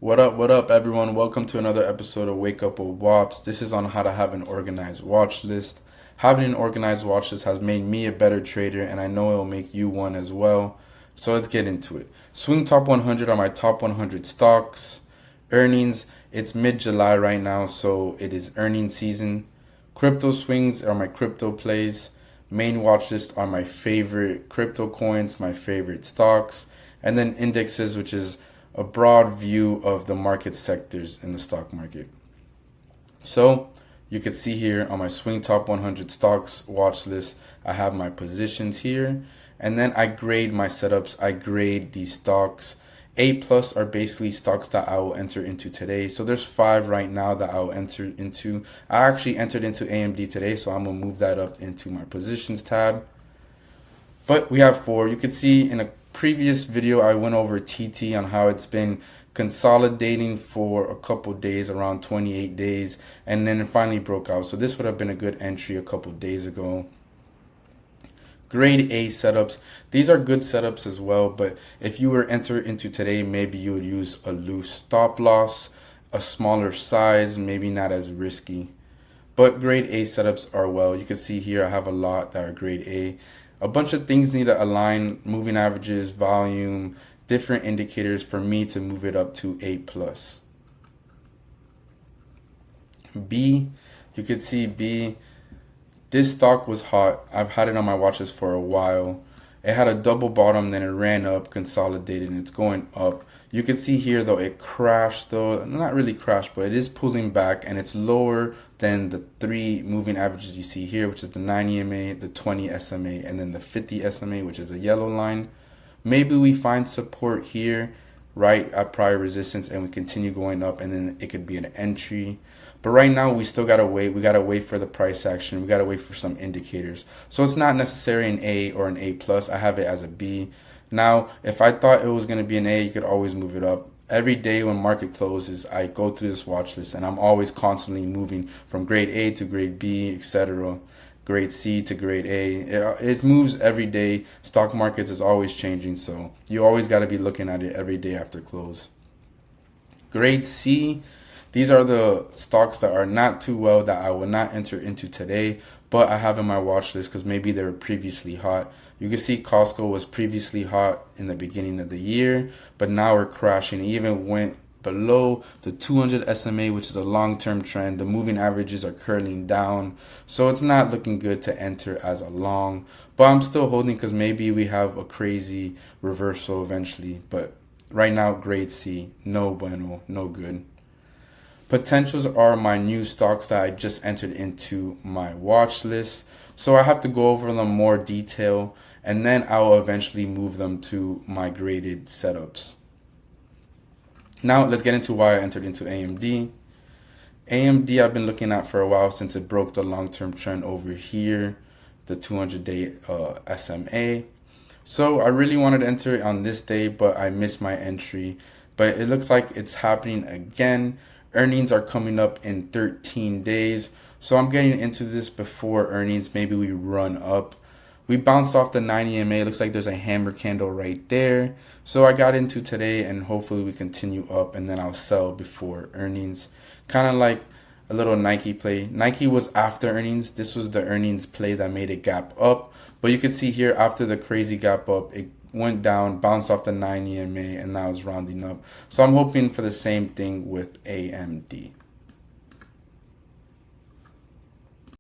What up, everyone? Welcome to another episode of Wake Up with Wops. This is on how to have an organized watch list. Having an organized watch list has made me a better trader, and I know it will make you one as well. So let's get into it. Swing top 100 are my top 100 stocks. Earnings, it's mid-July right now, so it is earnings season. Crypto swings are my crypto plays. Main watch list are my favorite crypto coins, my favorite stocks, and then indexes, which is a broad view of the market sectors in the stock market. So you can see here on my swing top 100 stocks watch list, I have my positions here, and then I grade my setups. I grade these stocks. A plus are basically stocks that I will enter into today. So there's 5 right now that I will enter into. I actually entered into AMD today, so I'm gonna move that up into my positions tab. But we have 4. You can see in a previous video I went over TT on how it's been consolidating for a couple days, around 28 days, and then it finally broke out. So this would have been a good entry a couple days ago. Grade A setups. These are good setups as well, but if you were to enter into today, maybe you would use a loose stop loss, a smaller size, maybe not as risky. But grade A setups are well. You can see here I have a lot that are grade A. A bunch of things need to align: moving averages, volume, different indicators for me to move it up to A plus. B, you can see B. This stock was hot. I've had it on my watch list for a while. It had a double bottom, then it ran up, consolidated, and it's going up. You can see here though it crashed though. Not really crashed, but it is pulling back, and it's lower than the 3 moving averages you see here, which is the 90 MA, the 20 SMA, and then the 50 SMA, which is a yellow line. Maybe we find support here right at prior resistance and we continue going up, and then it could be an entry. But right now we still gotta wait. We gotta wait for the price action. We gotta wait for some indicators. So it's not necessarily an A or an A plus. I have it as a B. Now, if I thought it was gonna be an A, you could always move it up. Every day when market closes, I go through this watch list, and I'm always constantly moving from grade A to grade B, etc. Grade C to grade A. It moves every day. Stock markets is always changing, so you always got to be looking at it every day after close. Grade C, these are the stocks that are not too well that I will not enter into today, but I have in my watch list because maybe they were previously hot. You can see Costco was previously hot in the beginning of the year, but now we're crashing. It even went below the 200 SMA, which is a long-term trend. The moving averages are curling down, so it's not looking good to enter as a long, but I'm still holding because maybe we have a crazy reversal eventually. But right now, grade C, no bueno, no good. Potentials are my new stocks that I just entered into my watch list, so I have to go over them more detail, and then I will eventually move them to my graded setups. Now let's get into why I entered into AMD. AMD I've been looking at for a while since it broke the long-term trend over here, the 200-day SMA. So I really wanted to enter it on this day, but I missed my entry. But it looks like it's happening again. Earnings are coming up in 13 days. So I'm getting into this before earnings. Maybe we run up. We bounced off the 90 MA. Looks like there's a hammer candle right there. So I got into today, and hopefully we continue up, and then I'll sell before earnings. Kind of like a little Nike play. Nike was after earnings. This was the earnings play that made it gap up. But you can see here after the crazy gap up, it went down, bounced off the 90 MA, and now it's rounding up. So I'm hoping for the same thing with AMD.